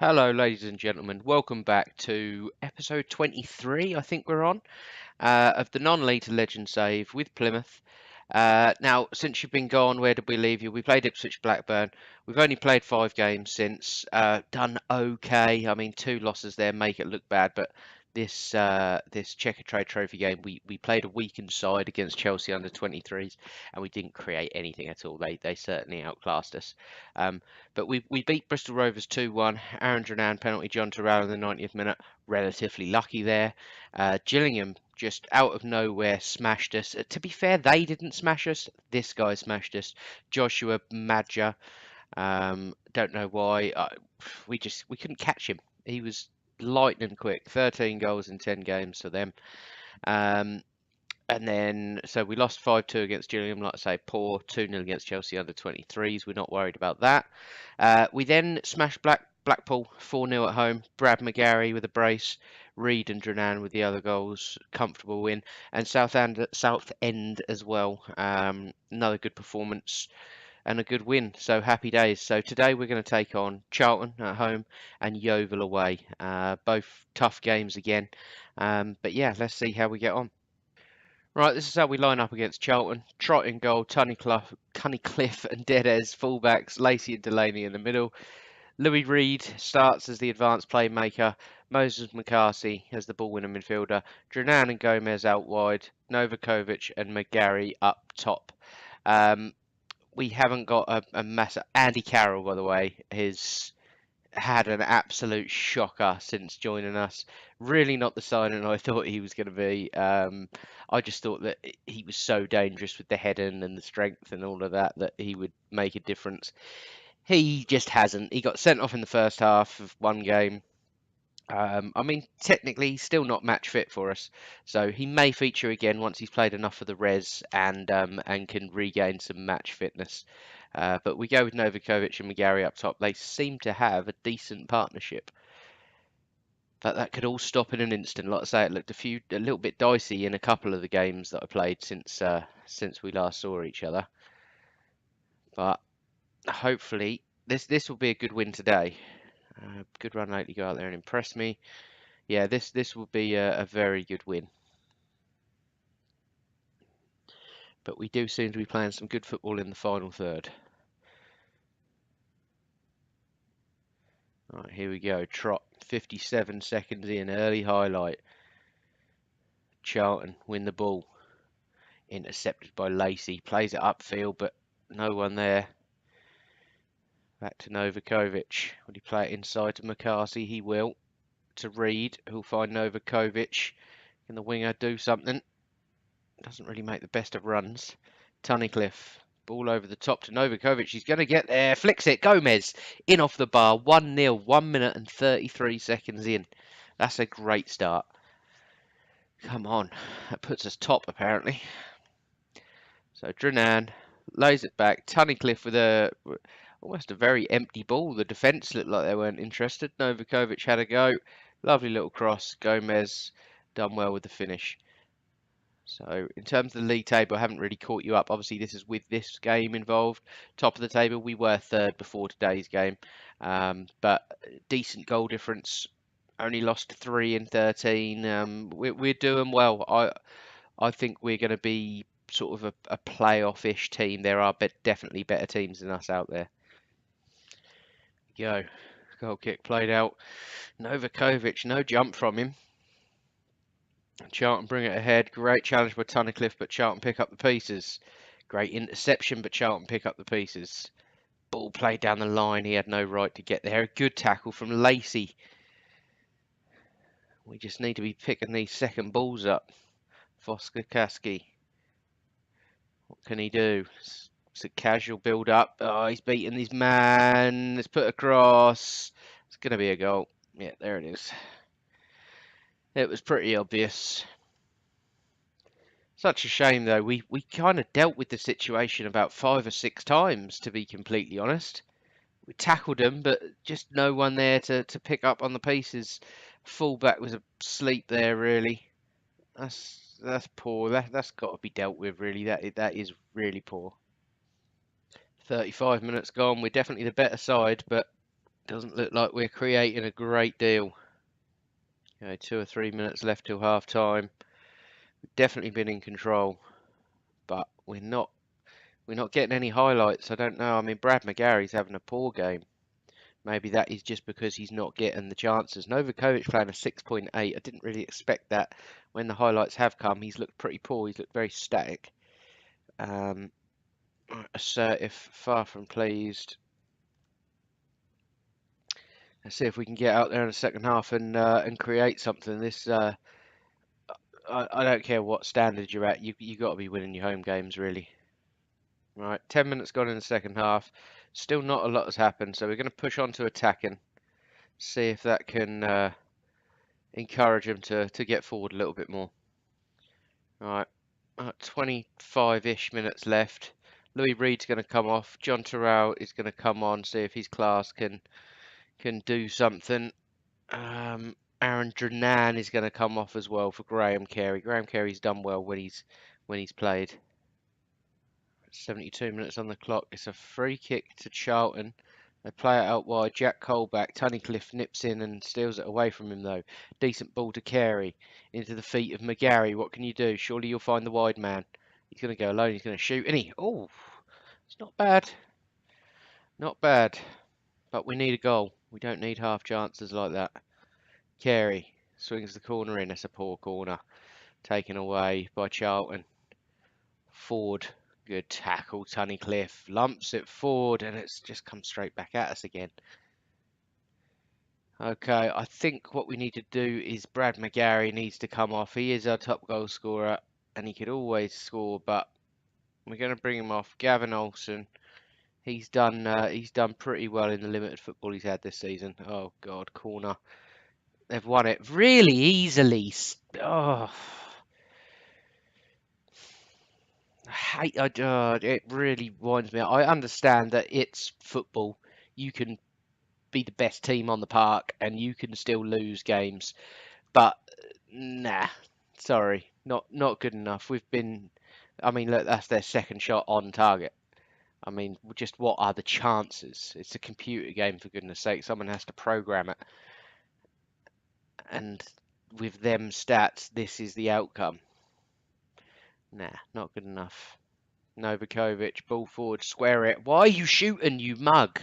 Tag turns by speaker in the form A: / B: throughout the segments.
A: Hello, ladies and gentlemen. Welcome back to episode 23, I think we're on, of the non-leader legend save with Plymouth. Now, since you've been gone, where did we leave you? We played Ipswich Blackburn. We've only played 5 games since. Done okay. I mean, 2 losses there make it look bad, but this Checkatrade Trophy game, we played a weakened side against Chelsea under 23s, and we didn't create anything at all. They certainly outclassed us. But we beat Bristol Rovers 2-1. Aaron Drenan penalty, John Terrell in the 90th minute. Relatively lucky there. Gillingham just out of nowhere smashed us. To be fair, they didn't smash us. This guy smashed us. Joshua Madja. Don't know why. We couldn't catch him. He was lightning quick. 13 goals in 10 games for them. And then, so we lost 5-2 against Gillingham, like I say, poor 2-0 against Chelsea under 23s. We're not worried about that. We then smashed Blackpool 4-0 at home. Brad McGarry with a brace. Reed and Drenan with the other goals. Comfortable win. And Southend as well. Another good performance and a good win. So happy days. So today we're going to take on Charlton at home and Yeovil away. Both tough games again. But yeah, let's see how we get on. Right, this is how we line up against Charlton. Trott in goal, Tunnicliffe and Dedez fullbacks, Lacey and Delaney in the middle. Louis Reed starts as the advanced playmaker. Moses McCarthy as the ball winner midfielder. Drenan and Gomez out wide. Novakovic and McGarry up top. We haven't got a massive... Andy Carroll, by the way, has had an absolute shocker since joining us. Really not the signing I thought he was going to be. I just thought that he was so dangerous with the heading and the strength and all of that he would make a difference. He just hasn't. He got sent off in the first half of one game. I mean, technically, he's still not match fit for us, so he may feature again once he's played enough of the res and can regain some match fitness. But we go with Novakovic and McGarry up top. They seem to have a decent partnership, but that could all stop in an instant. Like I say, it looked a little bit dicey in a couple of the games that I played since we last saw each other. But hopefully, this will be a good win today. Good run lately. Go out there and impress me. Yeah, this will be a very good win. But we do seem to be playing some good football in the final third. Right, here we go. Trot, 57 seconds in, early highlight. Charlton win the ball. Intercepted by Lacey. Plays it upfield, but no one there. Back to Novakovic. Will he play it inside to McCarthy? He will. To Reed, who'll find Novakovic. Can the winger do something? Doesn't really make the best of runs. Tunnicliffe. Ball over the top to Novakovic. He's going to get there. Flicks it. Gomez in off the bar. 1-0. 1 minute and 33 seconds in. That's a great start. Come on. That puts us top, apparently. So Drenan lays it back. Tunnicliffe with almost a very empty ball. The defence looked like they weren't interested. Novakovic had a go. Lovely little cross. Gomez done well with the finish. So in terms of the league table, I haven't really caught you up. Obviously, this is with this game involved. Top of the table, we were third before today's game. But decent goal difference. Only lost 3 in 13. We're doing well. I think we're going to be sort of a playoff-ish team. There are definitely better teams than us out there. Go. Goal kick played out. Novakovic, no jump from him. Charlton bring it ahead. Great challenge by Tunnicliffe, but Charlton pick up the pieces. Great interception, but Charlton pick up the pieces. Ball played down the line. He had no right to get there. Good tackle from Lacey. We just need to be picking these second balls up. Foskakaski. What can he do? It's a casual build-up. Oh, he's beaten his man. It's put across. It's going to be a goal. Yeah, there it is. It was pretty obvious. Such a shame, though. We kind of dealt with the situation about 5 or 6 times, to be completely honest. We tackled them, but just no one there to pick up on the pieces. Fullback was asleep there, really. That's poor. That's got to be dealt with, really. That is really poor. 35 minutes gone. We're definitely the better side, but Doesn't look like we're creating a great deal. 2 or 3 minutes left till half time. We've definitely been in control, but we're not getting any highlights. I don't know. I mean, Brad McGarry's having a poor game. Maybe that is just because he's not getting the chances. Novakovic playing a 6.8. I didn't really expect that. When the highlights have come, he's looked pretty poor. He's looked very static. Assertive, far from pleased. Let's see if we can get out there in the second half and create something. This I don't care what standard you're at. You got to be winning your home games, really. Right, 10 minutes gone in the second half. Still not a lot has happened, so we're going to push on to attacking. See if that can encourage him to get forward a little bit more. Right, 25-ish minutes left. Louis Reed's going to come off. John Terrell is going to come on, see if his class can do something. Aaron Dranan is going to come off as well for Graham Carey. Graham Carey's done well when he's played. 72 minutes on the clock. It's a free kick to Charlton. They play it out wide. Jack Colback. Tunnicliffe nips in and steals it away from him, though. Decent ball to Carey. Into the feet of McGarry. What can you do? Surely you'll find the wide man. He's going to go alone. He's going to shoot. And oh, it's not bad. Not bad. But we need a goal. We don't need half chances like that. Carey swings the corner in. It's a poor corner. Taken away by Charlton. Ford. Good tackle, Tunnicliffe. Lumps it forward and it's just come straight back at us again. Okay, I think what we need to do is Brad McGarry needs to come off. He is our top goal scorer and he could always score, but we're going to bring him off. Gavin Olsen. He's done pretty well in the limited football he's had this season. Oh God, corner. They've won it really easily. Oh. It really winds me up. I understand that it's football. You can be the best team on the park and you can still lose games. But nah, sorry, not good enough. I mean, look, that's their second shot on target. I mean, just what are the chances? It's a computer game, for goodness sake. Someone has to program it. And with them stats, this is the outcome. Nah, not good enough. Novakovic, ball forward, square it. Why are you shooting, you mug?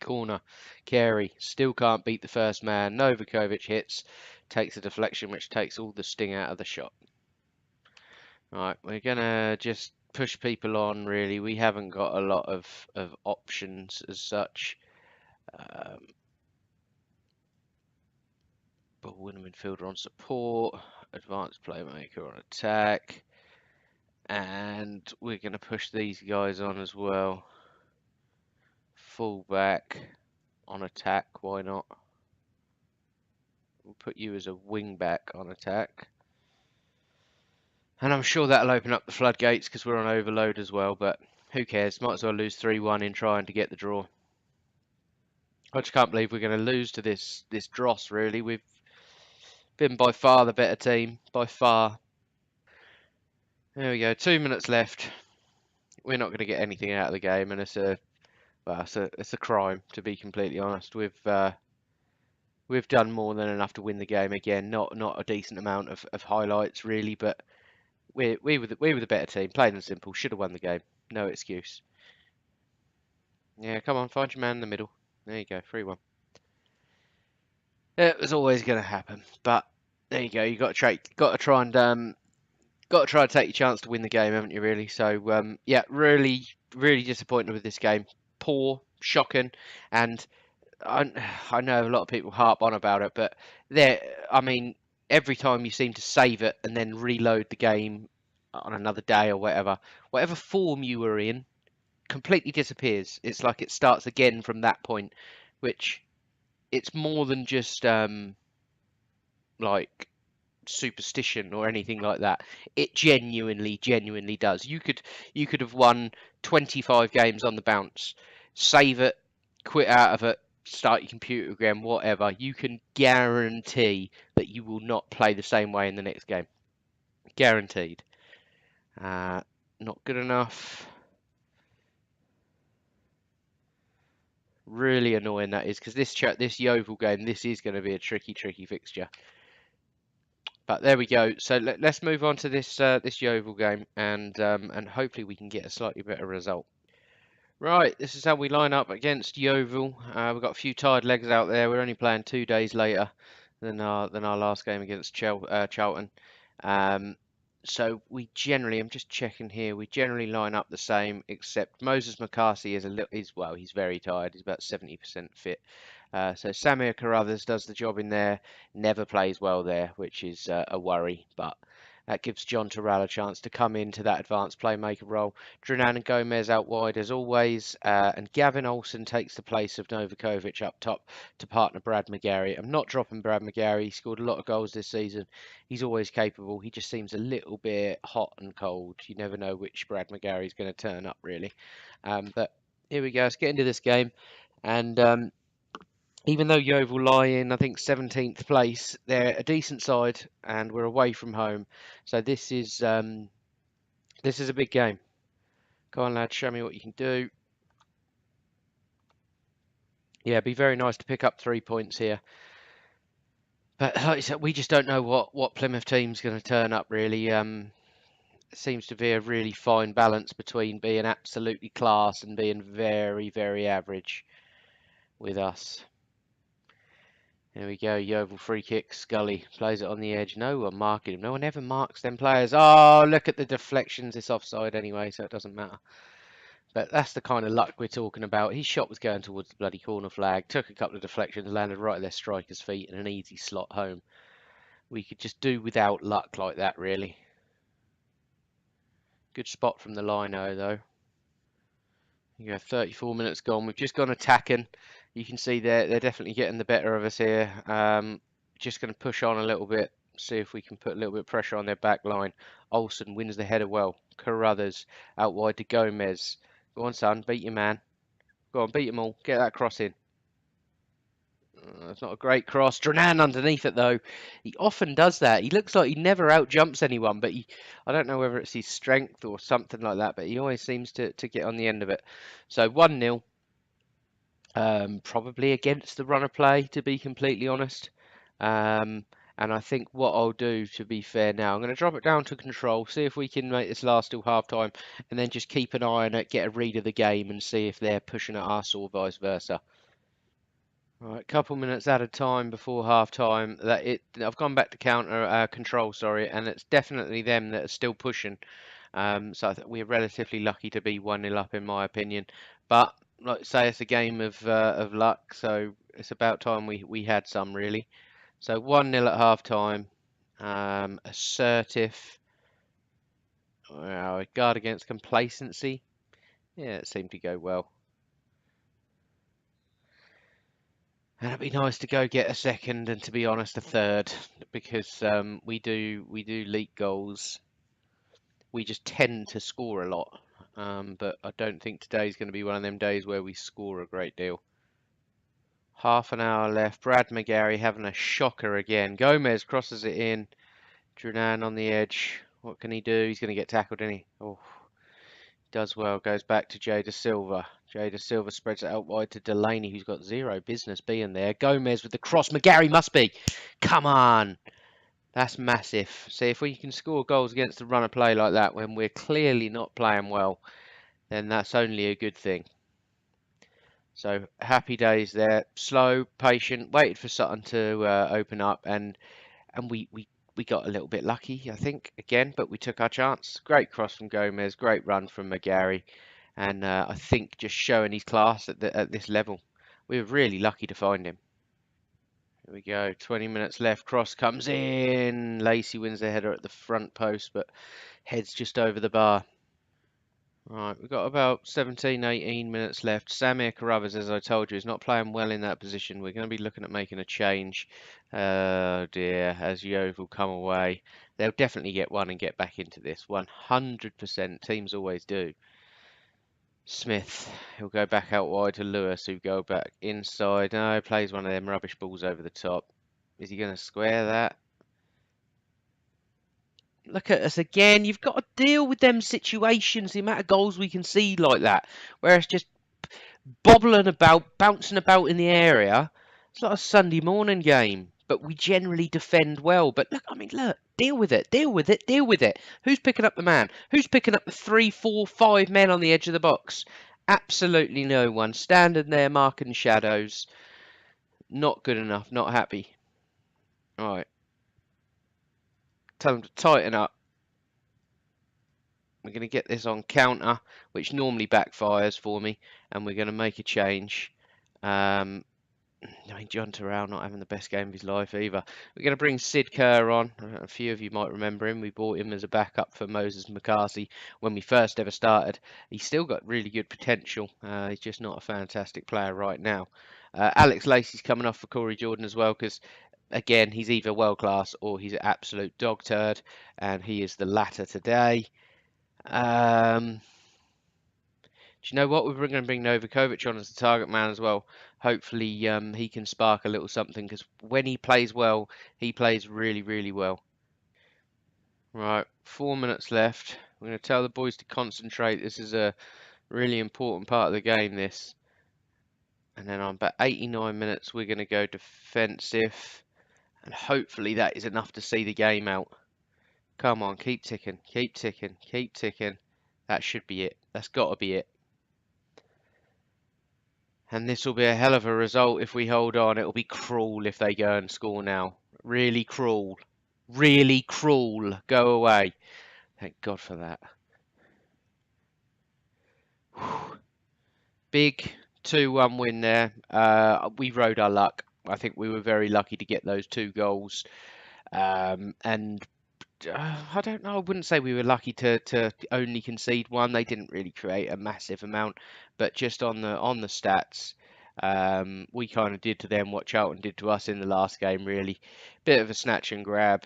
A: Corner. Carey still can't beat the first man. Novakovic hits, takes a deflection, which takes all the sting out of the shot. Right, we're gonna just push people on. Really, we haven't got a lot of options as such. Ball winner midfielder on support, advanced playmaker on attack, and we're gonna push these guys on as well. Fullback on attack, why not? We'll put you as a wing back on attack. And I'm sure that'll open up the floodgates because we're on overload as well, but who cares? Might as well lose 3-1 in trying to get the draw. I just can't believe we're going to lose to this dross, really. We've been by far the better team, by far. There we go, 2 minutes left. We're not going to get anything out of the game, and it's a crime, to be completely honest. We've done more than enough to win the game again. Not a decent amount of highlights, really, but we were the better team. Plain and simple. Should have won the game. No excuse. Yeah, come on, find your man in the middle. There you go, 3-1. It was always going to happen, but there you go. You got to try and take your chance to win the game, haven't you? Really. So yeah, really disappointed with this game. Poor, shocking, and I know a lot of people harp on about it, but I mean, every time you seem to save it and then reload the game on another day or whatever form you were in completely disappears. It's like it starts again from that point, which it's more than just like superstition or anything like that. It genuinely does. You could have won 25 games on the bounce, save it, quit out of it, start your computer again, whatever. You can guarantee that you will not play the same way in the next game. Guaranteed. Not good enough. Really annoying that is, because this Yeovil game, this is going to be a tricky fixture. But there we go. So let's move on to this Yeovil game, and hopefully we can get a slightly better result. Right, this is how we line up against Yeovil. We've got a few tired legs out there. We're only playing 2 days later than our last game against Charlton. Um, so we generally, I'm just checking here, we generally line up the same, except Moses McCarthy well, he's very tired. He's about 70% fit. So Samir Carruthers does the job in there, never plays well there, which is a worry, but that gives John Terrell a chance to come into that advanced playmaker role. Drinan and Gomez out wide as always, and Gavin Olsen takes the place of Novakovic up top to partner Brad McGarry. I'm not dropping Brad McGarry. He scored a lot of goals this season. He's always capable. He just seems a little bit hot and cold. You never know which Brad McGarry is going to turn up, really. But here we go. Let's get into this game. And even though Yeovil lie in, I think, 17th place, they're a decent side, and we're away from home. So this is a big game. Go on, lads, show me what you can do. Yeah, it'd be very nice to pick up 3 points here. But like I said, we just don't know what Plymouth team's going to turn up, really. It seems to be a really fine balance between being absolutely class and being very, very average with us. There we go, Yeovil free kick, Scully plays it on the edge, no one marking him, no one ever marks them players. Oh, look at the deflections, it's offside anyway, so it doesn't matter. But that's the kind of luck we're talking about. His shot was going towards the bloody corner flag, took a couple of deflections, landed right at their striker's feet and an easy slot home. We could just do without luck like that, really. Good spot from the lino, though. You go, 34 minutes gone. We've just gone attacking. You can see they're definitely getting the better of us here. Just going to push on a little bit, see if we can put a little bit of pressure on their back line. Olsen wins the header well. Carruthers out wide to Gomez. Go on, son, beat your man. Go on, beat them all. Get that cross in. It's not a great cross. Drinan underneath it, though. He often does that. He looks like he never outjumps anyone, but I don't know whether it's his strength or something like that, but he always seems to get on the end of it. So 1-0. Probably against the run of play, to be completely honest. And I think what I'll do, to be fair now, I'm going to drop it down to control, see if we can make this last till half time, and then just keep an eye on it, get a read of the game, and see if they're pushing at us or vice versa. Right, couple minutes at a time before half time. I've gone back to counter control, sorry, and it's definitely them that are still pushing. So I think we're relatively lucky to be 1-0 up, in my opinion. But like I say, it's a game of luck, so it's about time we had some, really. So 1-0 at half time. Assertive. Guard against complacency. Yeah, it seemed to go well. And it'd be nice to go get a second, and to be honest, a third, because we do leak goals. We just tend to score a lot, but I don't think today's going to be one of them days where we score a great deal. Half an hour left. Brad McGarry having a shocker again. Gomez crosses it in. Drinan on the edge. What can he do? He's going to get tackled, isn't he? Oh, does well. Goes back to Jay Da Silva. Jay Da Silva spreads it out wide to Delaney, who's got zero business being there. Gomez with the cross. McGarry must be. Come on. That's massive. See, if we can score goals against the run of play like that when we're clearly not playing well, then that's only a good thing. So happy days there. Slow, patient, waited for Sutton to open up, and we got a little bit lucky, I think, again, but we took our chance. Great cross from Gomez, great run from McGarry, and I think just showing his class at this level. We were really lucky to find him. Here we go, 20 minutes left, cross comes in. Lacey wins the header at the front post, but heads just over the bar. Right, we've got about 17, 18 minutes left. Samir Carruthers, as I told you, is not playing well in that position. We're going to be looking at making a change. Oh dear, as Yeovil come away. They'll definitely get one and get back into this. 100%. Teams always do. Smith, he'll go back out wide to Lewis, who go back inside. No, plays one of them rubbish balls over the top. Is he going to square that? Look at us again. You've got to deal with them situations, the amount of goals we can see like that. Whereas just bobbling about, bouncing about in the area. It's like a Sunday morning game, but we generally defend well. But look, I mean, look, deal with it, deal with it, deal with it. Who's picking up the man? Who's picking up the 3, 4, 5 men on the edge of the box? Absolutely no one. Standing there marking shadows. Not good enough, not happy. All right, tell them to tighten up. We're going to get this on counter, which normally backfires for me, and we're going to make a change. I mean, John Terrell not having the best game of his life either. We're going to bring Sid Kerr on. A few of you might remember him. We bought him as a backup for Moses McCarthy when we first ever started. He's still got really good potential. He's just not a fantastic player right now. Alex Lacey's coming off for Corey Jordan as well, because again, he's either world class or he's an absolute dog turd, and he is the latter today. Do you know what? We're going to bring Novakovic on as the target man as well. Hopefully, he can spark a little something, because when he plays well, he plays really, really well. Right, 4 minutes left. We're going to tell the boys to concentrate. This is a really important part of the game, this. And then on about 89 minutes, we're going to go defensive. And hopefully that is enough to see the game out. Come on, keep ticking, keep ticking, keep ticking. That should be it. That's got to be it. And this will be a hell of a result if we hold on. It'll be cruel if they go and score now. Really cruel. Really cruel. Go away. Thank God for that. Whew. Big 2-1 win there. We rode our luck. I think we were very lucky to get those 2 goals. And I don't know. I wouldn't say we were lucky to only concede 1. They didn't really create a massive amount, but just on the stats, we kind of did to them what Charlton did to us in the last game. Really, bit of a snatch and grab.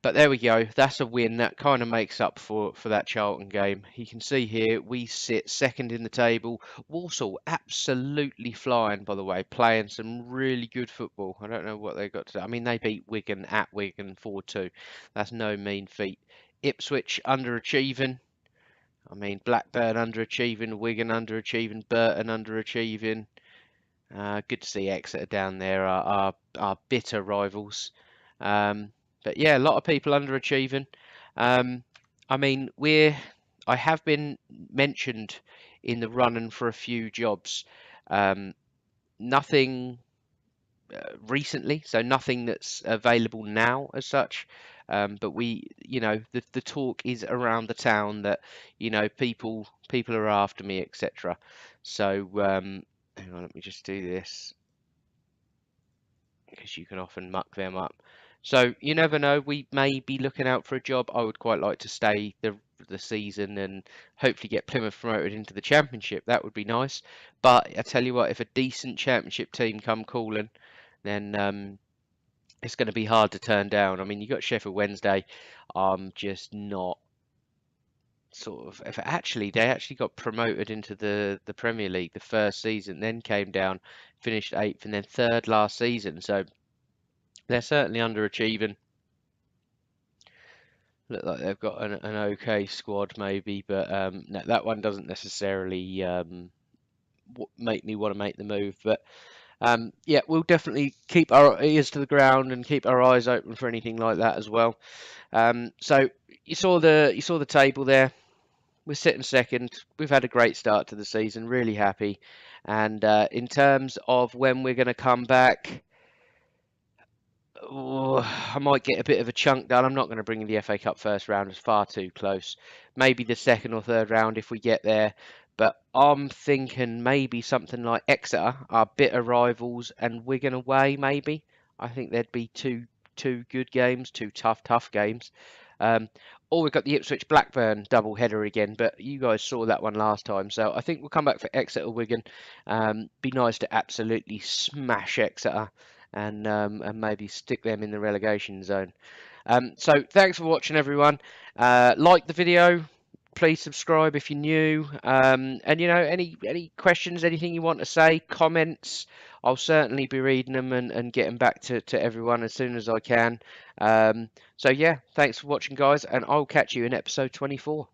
A: But there we go. That's a win. That kind of makes up for that Charlton game. You can see here we sit second in the table. Walsall absolutely flying, by the way, playing some really good football. I don't know what they got to do. I mean, they beat Wigan at Wigan 4-2. That's no mean feat. Ipswich underachieving. I mean, Blackburn underachieving, Wigan underachieving, Burton underachieving. Good to see Exeter down there, our bitter rivals. But yeah, a lot of people underachieving. I mean, I have been mentioned in the running for a few jobs. Nothing recently, so nothing that's available now as such. But the talk is around the town that, people are after me, etc. So hang on, let me just do this, because you can often muck them up. So you never know, we may be looking out for a job. I would quite like to stay the season and hopefully get Plymouth promoted into the Championship. That would be nice. But I tell you what, if a decent Championship team come calling, then it's going to be hard to turn down. I mean, you got Sheffield Wednesday. I'm just not sort of. If they actually got promoted into the Premier League the first season, then came down, finished 8th, and then 3rd last season. So they're certainly underachieving. Look like they've got an okay squad, maybe, but no, that one doesn't necessarily make me want to make the move. But yeah, we'll definitely keep our ears to the ground and keep our eyes open for anything like that as well. So you saw the table there. We're sitting second. We've had a great start to the season. Really happy. And in terms of when we're going to come back, I might get a bit of a chunk done. I'm not going to bring in the FA Cup first round. It's far too close. Maybe the 2nd or 3rd round if we get there. But I'm thinking maybe something like Exeter, our bitter rivals, and Wigan away, maybe. I think there'd be two good games, 2 tough games. Or we've got the Ipswich Blackburn double header again, but you guys saw that one last time. So I think we'll come back for Exeter Wigan. Be nice to absolutely smash Exeter and maybe stick them in the relegation zone. So thanks for watching, everyone. Like the video. Please subscribe if you're new. And any questions, anything you want to say, comments, I'll certainly be reading them and getting back to everyone as soon as I can. So yeah, thanks for watching, guys, and I'll catch you in episode 24.